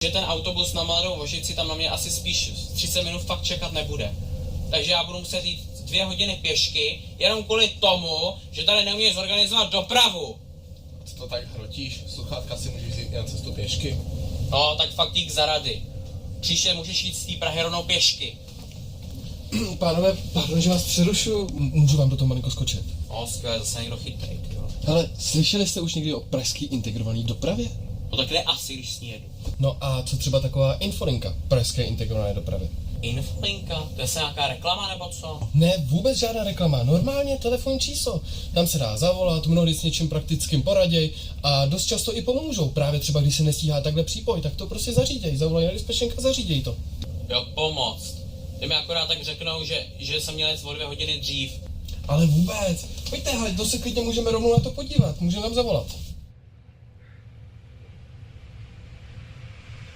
že ten autobus na Mladou Vožici tam na mě asi spíš 30 minut fakt čekat nebude. Takže já budu muset jít 2 hodiny pěšky, jenom kvůli tomu, že tady neumíš zorganizovat dopravu. Co to tak hrotíš? Sluchátka si můžeš jít na cestu pěšky. No, tak fakt dík za rady. Příště můžeš jít z té Prahy rovnou pěšky. Pánové, pardon, že vás přerušu, můžu vám do toho malinko skočit? No, skvěle, zase někdo chytrý, jo. Hele, slyšeli jste už někdy o pražský integrovaný dopravě? No tak kde asi, když s ní jedu? No a co třeba taková infolinka pražské integrované dopravy? Infolinka? To je se nějaká reklama nebo co? Ne, vůbec žádná reklama, normálně telefonní číslo. Tam se dá zavolat, mnohdy s něčím praktickým poraděj a dost často i pomůžou. Právě třeba, když se nestíhá takhle přípoj, tak to prostě zaříděj, zavolají na dispečenka, zaříděj to. Jo, pomoct. Ty mi akorát tak řeknou, že jsem měl jet o 2 hodiny dřív. Ale vůbec, pojďte, hele, to se klidně můžeme rovnou na to podívat, můžeme tam zavolat.